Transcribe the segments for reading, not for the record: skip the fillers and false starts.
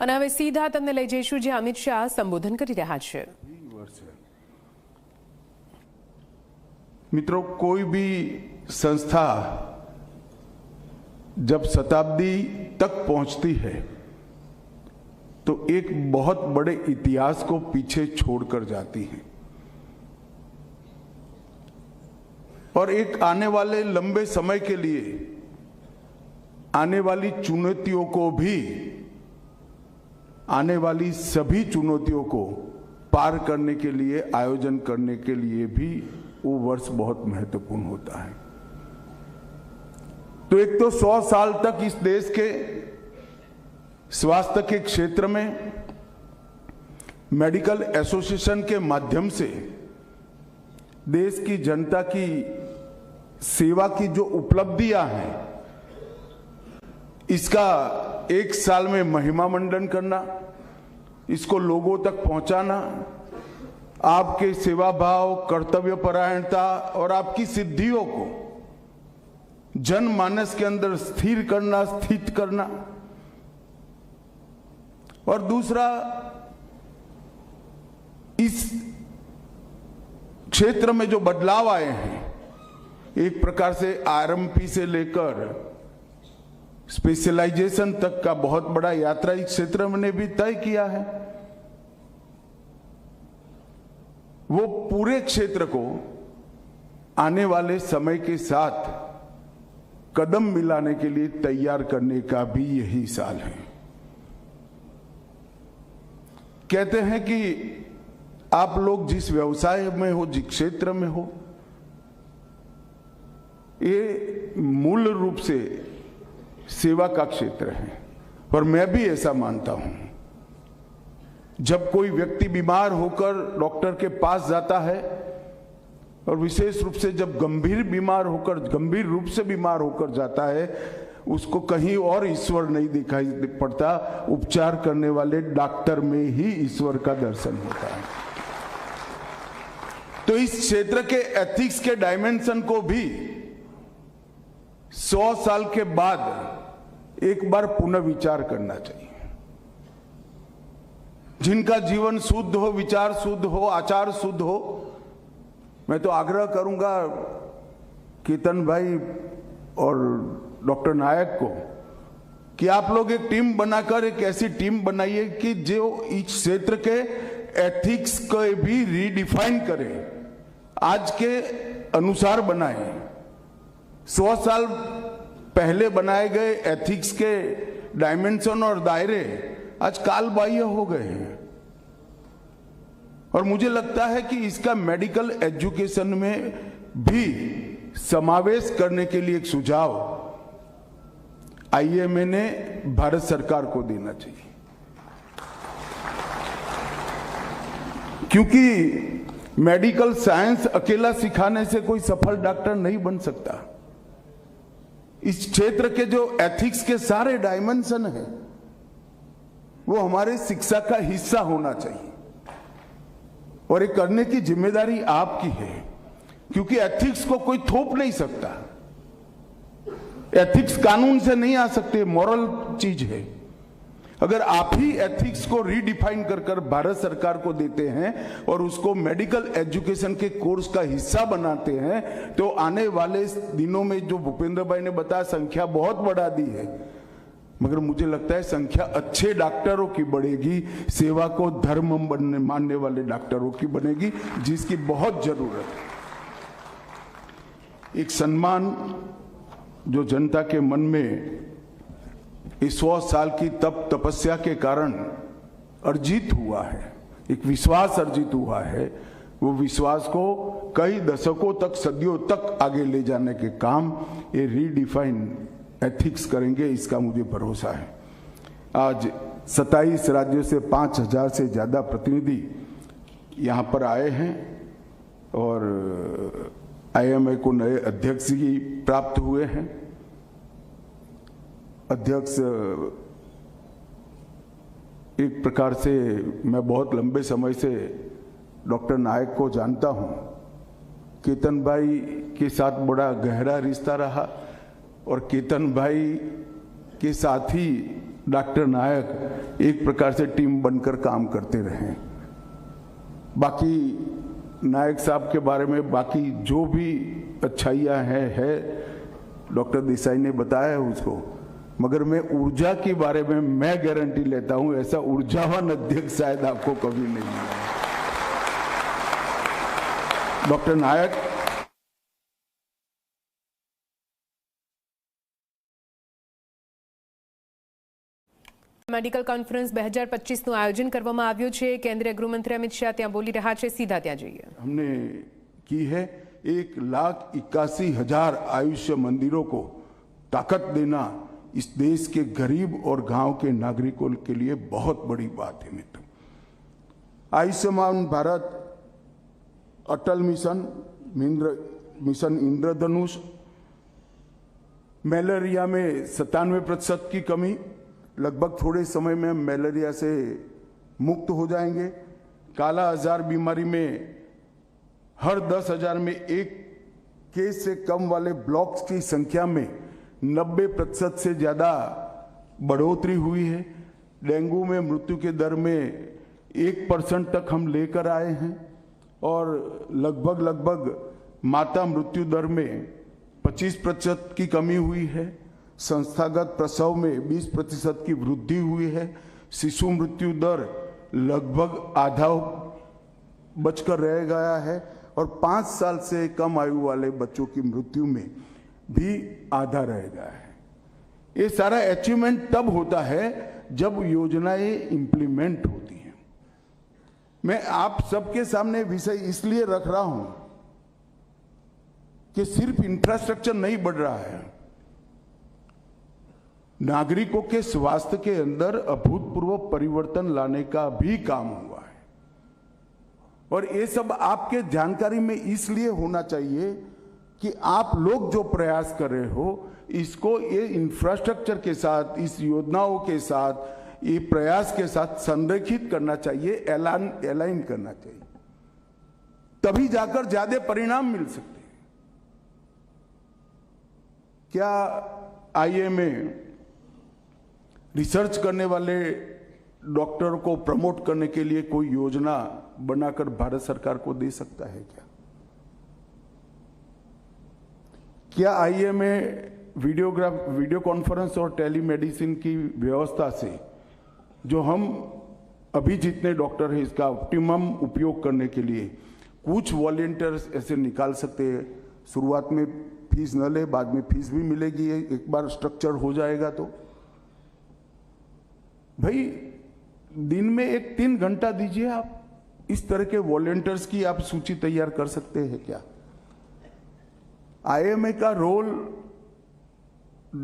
અને હવે સીધા તમને લઈ જઈશું જે અમિત શાહ સંબોધન કરી રહ્યા છે। मित्रों, कोई भी संस्था जब शताब्दी तक पहुंचती है तो एक बहुत बड़े इतिहास को पीछे छोड़कर जाती है और एक आने वाले लंबे समय के लिए आने वाली चुनौतियों को भी, आने वाली सभी चुनौतियों को पार करने के लिए, आयोजन करने के लिए भी वो वर्ष बहुत महत्वपूर्ण होता है। तो एक तो 100 साल तक इस देश के स्वास्थ्य के क्षेत्र में मेडिकल एसोसिएशन के माध्यम से देश की जनता की सेवा की जो उपलब्धियां हैं, इसका एक साल में महिमा मंडन करना, इसको लोगों तक पहुंचाना, आपके सेवा भाव, कर्तव्य परायणता और आपकी सिद्धियों को जनमानस के अंदर स्थिर करना, स्थित करना। और दूसरा, इस क्षेत्र में जो बदलाव आए हैं, एक प्रकार से आरएमपी से लेकर स्पेशलाइजेशन तक का बहुत बड़ा यात्रा इस क्षेत्र में भी तय किया है। वो पूरे क्षेत्र को आने वाले समय के साथ कदम मिलाने के लिए तैयार करने का भी यही साल है। कहते हैं कि आप लोग जिस व्यवसाय में हो, जिस क्षेत्र में हो, ये मूल रूप से सेवा का क्षेत्र है और मैं भी ऐसा मानता हूं। जब कोई व्यक्ति बीमार होकर डॉक्टर के पास जाता है और विशेष रूप से जब गंभीर रूप से बीमार होकर जाता है, उसको कहीं और ईश्वर नहीं दिखाई पड़ता, उपचार करने वाले डॉक्टर में ही ईश्वर का दर्शन होता है। तो इस क्षेत्र के एथिक्स के डायमेंशन को भी 100 साल के बाद एक बार पुनः विचार करना चाहिए। जिनका जीवन शुद्ध हो, विचार शुद्ध हो, आचार शुद्ध हो, मैं तो आग्रह करूंगा केतन भाई और डॉक्टर नायक को कि आप लोग एक टीम बनाकर एक ऐसी टीम बनाइए कि जो इस क्षेत्र के एथिक्स को भी रीडिफाइन करे, आज के अनुसार बनाए। 100 साल पहले बनाए गए एथिक्स के डायमेंशन और दायरे आज काल बाह्य हो गए हैं और मुझे लगता है कि इसका मेडिकल एजुकेशन में भी समावेश करने के लिए एक सुझाव आईएमए ने भारत सरकार को देना चाहिए, क्योंकि मेडिकल साइंस अकेला सिखाने से कोई सफल डॉक्टर नहीं बन सकता। इस क्षेत्र के जो एथिक्स के सारे डायमेंशन हैं, वो हमारे शिक्षा का हिस्सा होना चाहिए और ये करने की जिम्मेदारी आपकी है, क्योंकि एथिक्स को कोई थोप नहीं सकता। एथिक्स कानून से नहीं आ सकते, मॉरल चीज है। अगर आप ही एथिक्स को रीडिफाइन कर भारत सरकार को देते हैं और उसको मेडिकल एजुकेशन के कोर्स का हिस्सा बनाते हैं, तो आने वाले दिनों में जो भूपेंद्र भाई ने बताया संख्या बहुत बढ़ा दी है, मगर मुझे लगता है संख्या अच्छे डॉक्टरों की बढ़ेगी, सेवा को धर्म मानने वाले डॉक्टरों की बनेगी, जिसकी बहुत जरूरत है। एक सम्मान जो जनता के मन में इस 100 साल की तपस्या के कारण अर्जित हुआ है, एक विश्वास अर्जित हुआ है, वो विश्वास को कई दशकों तक, सदियों तक आगे ले जाने के काम ये रीडिफाइन एथिक्स करेंगे, इसका मुझे भरोसा है। आज 27 राज्यों से 5000 से ज्यादा प्रतिनिधि यहाँ पर आए हैं और आईएमए को नए अध्यक्ष ही प्राप्त हुए हैं। अध्यक्ष एक प्रकार से मैं बहुत लंबे समय से डॉक्टर नायक को जानता हूं। केतन भाई के साथ बड़ा गहरा रिश्ता रहा और केतन भाई के साथ ही डॉक्टर नायक एक प्रकार से टीम बनकर काम करते रहें। बाकी नायक साहब के बारे में बाकी जो भी अच्छाइयाँ है डॉक्टर देसाई ने बताया है उसको, मगर मैं ऊर्जा के बारे में मैं गारंटी लेता हूं ऐसा ऊर्जावान अध्यक्ष शायद आपको कभी नहीं मिला। डॉक्टर नायक મેડિકલ કોન્ફરન્સ 2025નું આયોજન કરવામાં આવ્યું છે। કેન્દ્રીય ગૃહમંત્રી અમિત શાહ ત્યાં બોલી રહ્યા છે। સીધા ત્યાં જઈએ। हमने की है 1,81,000 आयुष्य मंदिरों को ताकत देना इस देश के गरीब और गांव के नागरिकों के लिए बहुत बड़ी बात है मित्र। आयुष्मान भारत, अटल मिशन, मिशन इंद्रधनुष, मलेरिया में 97% की कमी, लगभग थोड़े समय में मलेरिया से मुक्त हो जाएंगे। काला आजार बीमारी में हर 10,000 में एक केस से कम वाले ब्लॉक्स की संख्या में 90% से ज़्यादा बढ़ोतरी हुई है। डेंगू में मृत्यु के दर में 1% तक हम लेकर आए हैं और लगभग माता मृत्यु दर में 25% की कमी हुई है। संस्थागत प्रसव में 20% की वृद्धि हुई है। शिशु मृत्यु दर लगभग आधा बचकर रह गया है और 5 साल से कम आयु वाले बच्चों की मृत्यु में भी आधा रह गया है। ये सारा अचीवमेंट तब होता है जब योजनाएं इंप्लीमेंट होती हैं। मैं आप सबके सामने विषय इसलिए रख रहा हूं कि सिर्फ इंफ्रास्ट्रक्चर नहीं बढ़ रहा है, नागरिकों के स्वास्थ्य के अंदर अभूतपूर्व परिवर्तन लाने का भी काम हुआ है। और ये सब आपके जानकारी में इसलिए होना चाहिए कि आप लोग जो प्रयास कर रहे हो इसको ये इंफ्रास्ट्रक्चर के साथ, इस योजनाओं के साथ, ये प्रयास के साथ संरेखित करना चाहिए, एलाइन करना चाहिए, तभी जाकर ज्यादा परिणाम मिल सकते हैं। क्या आईएमए रिसर्च करने वाले डॉक्टर को प्रमोट करने के लिए कोई योजना बनाकर भारत सरकार को दे सकता है क्या आईएमए वीडियो कॉन्फ्रेंस और टेलीमेडिसिन की व्यवस्था से जो हम अभी जितने डॉक्टर हैं इसका ऑप्टिमम उपयोग करने के लिए कुछ वॉलंटियर्स ऐसे निकाल सकते हैं। शुरुआत में फीस न ले, बाद में फीस भी मिलेगी, एक बार स्ट्रक्चर हो जाएगा तो भाई दिन में 3 घंटा दीजिए। आप इस तरह के वॉलंटियर्स की आप सूची तैयार कर सकते हैं क्या? आईएमए का रोल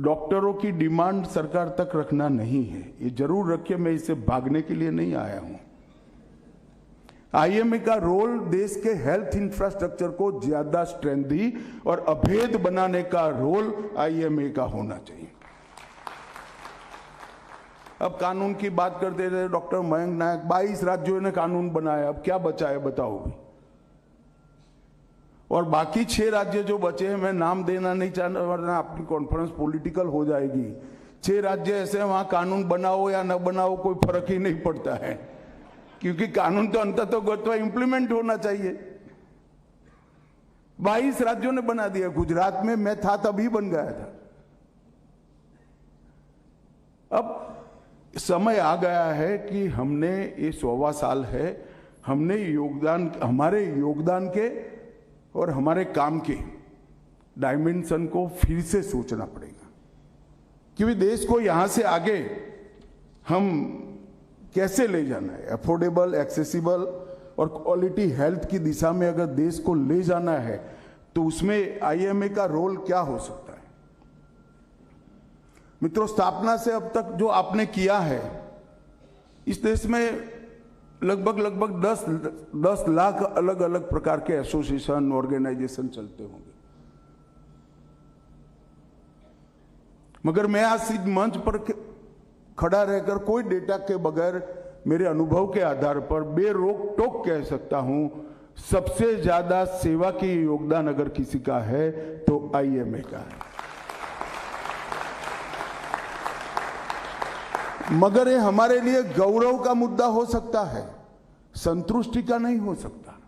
डॉक्टरों की डिमांड सरकार तक रखना नहीं है, ये जरूर रखिए, मैं इससे भागने के लिए नहीं आया हूं। आईएमए का रोल देश के हेल्थ इंफ्रास्ट्रक्चर को ज्यादा स्ट्रेंथी और अभेद बनाने का रोल आईएमए का होना चाहिए। अब कानून की बात करते थे डॉक्टर मयंक नायक, 22 राज्यों ने कानून बनाया, अब क्या बचा है बताओ। और बाकी 6 राज्य जो बचे हैं, मैं नाम देना नहीं चाहता वरना अपनी कॉन्फ्रेंस पॉलिटिकल हो जाएगी। 6 राज्य ऐसे वहां कानून बनाओ या न बनाओ कोई फर्क ही नहीं पड़ता है, क्योंकि कानून तो अंततः इंप्लीमेंट होना चाहिए। 22 राज्यों ने बना दिया। गुजरात में मैं था तभी बन गया था। अब समय आ गया है कि हमने ये 125 साल है, हमने हमारे योगदान के और हमारे काम के डायमेंशन को फिर से सोचना पड़ेगा, क्योंकि देश को यहां से आगे हम कैसे ले जाना है। अफोर्डेबल, एक्सेसिबल और क्वालिटी हेल्थ की दिशा में अगर देश को ले जाना है तो उसमें आईएमए का रोल क्या हो सकता है। मित्रों, स्थापना से अब तक जो आपने किया है, इस देश में लगभग 10 लाख अलग अलग प्रकार के एसोसिएशन, ऑर्गेनाइजेशन चलते होंगे, मगर मैं आज इस मंच पर खड़ा रहकर कोई डेटा के बगैर मेरे अनुभव के आधार पर बेरोक टोक कह सकता हूं, सबसे ज्यादा सेवा की योगदान अगर किसी का है तो आईएमए का है। मगर ये हमारे लिए गौरव का मुद्दा हो सकता है, संतुष्टि का नहीं हो सकता।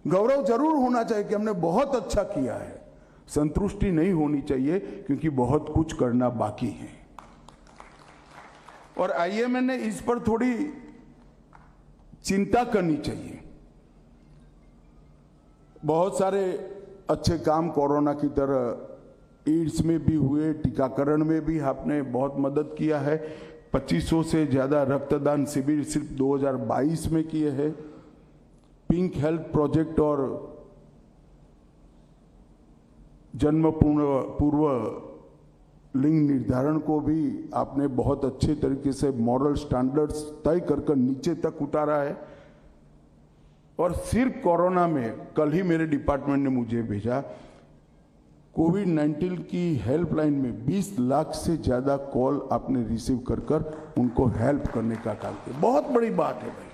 गौरव जरूर होना चाहिए कि हमने बहुत अच्छा किया है, संतुष्टि नहीं होनी चाहिए क्योंकि बहुत कुछ करना बाकी है। और आईएमए ने इस पर थोड़ी चिंता करनी चाहिए। बहुत सारे अच्छे काम कोरोना की तरह एड्स में भी हुए, टीकाकरण में भी आपने बहुत मदद किया है। 2500 से ज्यादा रक्तदान शिविर सिर्फ 2022 में किए हैं। पिंक हेल्थ प्रोजेक्ट और जन्म पूर्व लिंग निर्धारण को भी आपने बहुत अच्छे तरीके से मॉरल स्टैंडर्ड्स तय कर नीचे तक उतारा है। और सिर्फ कोरोना में कल ही मेरे डिपार्टमेंट ने मुझे भेजा, कोविड-19 की हेल्पलाइन में 20 लाख से ज्यादा कॉल आपने रिसीव कर उनको हेल्प करने का काम किया। बहुत बड़ी बात है भाई।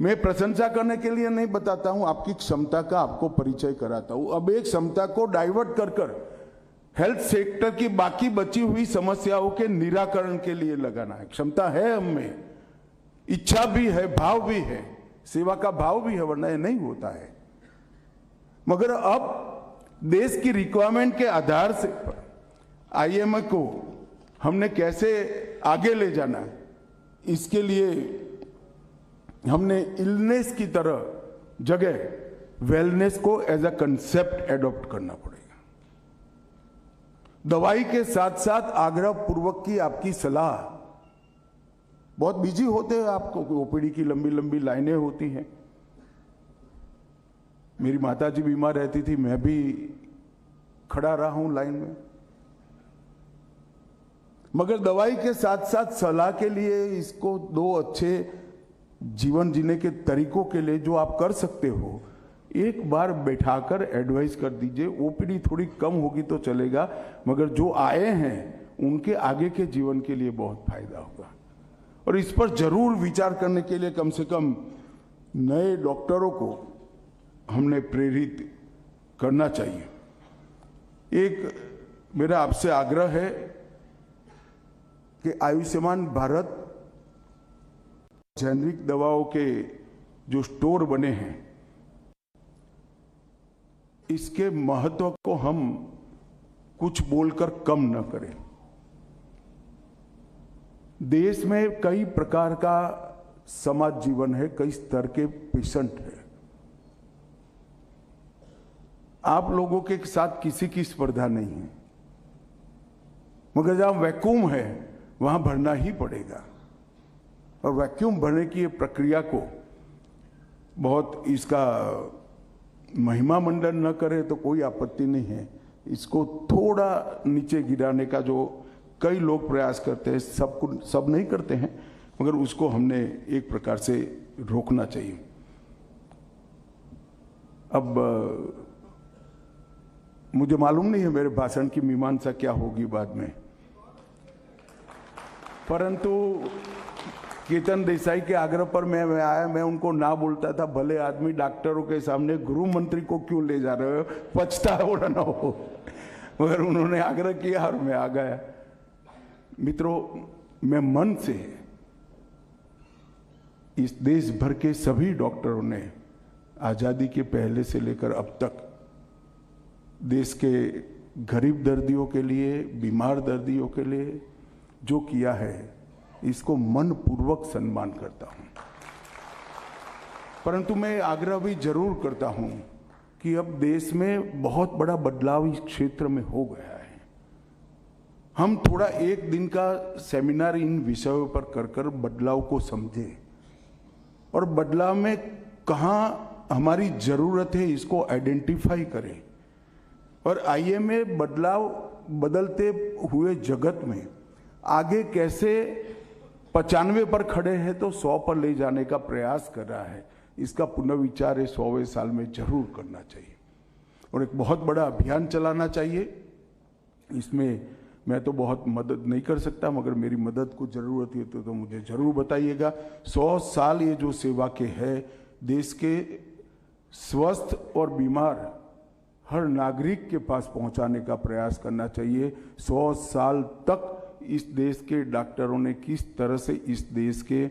मैं प्रशंसा करने के लिए नहीं बताता हूं, आपकी क्षमता का आपको परिचय कराता हूं। अब एक क्षमता को डाइवर्ट कर हेल्थ सेक्टर की बाकी बची हुई समस्याओं के निराकरण के लिए लगाना है। क्षमता है हम में, इच्छा भी है, भाव भी है, सेवा का भाव भी है, वरना ये नहीं होता है। मगर अब देश की रिक्वायरमेंट के आधार से आईएमए को हमने कैसे आगे ले जाना, इसके लिए हमने इलनेस की तरह जगह वेलनेस को एज अ कंसेप्ट एडॉप्ट करना पड़ेगा। दवाई के साथ साथ आग्रह पूर्वक की आपकी सलाह। बहुत बिजी होते हैं आपको, ओपीडी की लंबी लंबी लाइनें होती हैं। मेरी माताजी बीमार रहती थी, मैं भी खड़ा रहा हूं लाइन में। मगर दवाई के साथ साथ सलाह के लिए इसको दो अच्छे जीवन जीने के तरीकों के लिए जो आप कर सकते हो, एक बार बैठाकर एडवाइस कर दीजिए। ओपीडी थोड़ी कम होगी तो चलेगा, मगर जो आए हैं उनके आगे के जीवन के लिए बहुत फायदा होगा। और इस पर जरूर विचार करने के लिए कम से कम नए डॉक्टरों को हमने प्रेरित करना चाहिए। एक मेरा आपसे आग्रह है कि आयुष्मान भारत जेनरिक दवाओं के जो स्टोर बने हैं, इसके महत्व को हम कुछ बोलकर कम न करें। देश में कई प्रकार का समाज जीवन है, कई स्तर के पेशेंट है। आप लोगों के साथ किसी की स्पर्धा नहीं है, मगर जहां वैक्यूम है वहां भरना ही पड़ेगा। और वैक्यूम भरने की ये प्रक्रिया को बहुत इसका महिमा मंडन न करे तो कोई आपत्ति नहीं है। इसको थोड़ा नीचे गिराने का जो कई लोग प्रयास करते हैं, सब नहीं करते हैं, मगर उसको हमने एक प्रकार से रोकना चाहिए। अब मुझे मालूम नहीं है मेरे भाषण की मीमांसा क्या होगी बाद में, परंतु केतन देसाई के आग्रह पर मैं आया। मैं उनको ना बोलता था, भले आदमी डॉक्टरों के सामने गृह मंत्री को क्यों ले जा रहे हो, पछता हो ना हो, मगर उन्होंने आग्रह किया और मैं आ गया। मित्रों, मैं मन से इस देश भर के सभी डॉक्टरों ने आजादी के पहले से लेकर अब तक देश के गरीब दर्दियों के लिए, बीमार दर्दियों के लिए जो किया है, इसको मन पूर्वक सम्मान करता हूं। परंतु मैं आग्रह भी जरूर करता हूं कि अब देश में बहुत बड़ा बदलाव इस क्षेत्र में हो गया है। हम थोड़ा एक दिन का सेमिनार इन विषयों पर कर बदलाव को समझें और बदलाव में कहां हमारी जरूरत है इसको आइडेंटिफाई करें। और आईएमए बदलाव बदलते हुए जगत में आगे कैसे 95 पर खड़े हैं तो 100 पर ले जाने का प्रयास कर रहा है, इसका पुनर्विचार 100वें साल में जरूर करना चाहिए और एक बहुत बड़ा अभियान चलाना चाहिए। इसमें मैं तो बहुत मदद नहीं कर सकता, मगर मेरी मदद को जरूरत है तो मुझे जरूर बताइएगा। 100 साल ये जो सेवा के है, देश के स्वस्थ और बीमार हर नागरिक के पास पहुंचाने का प्रयास करना चाहिए। 100 साल तक इस देश के डॉक्टरों ने किस तरह से इस देश के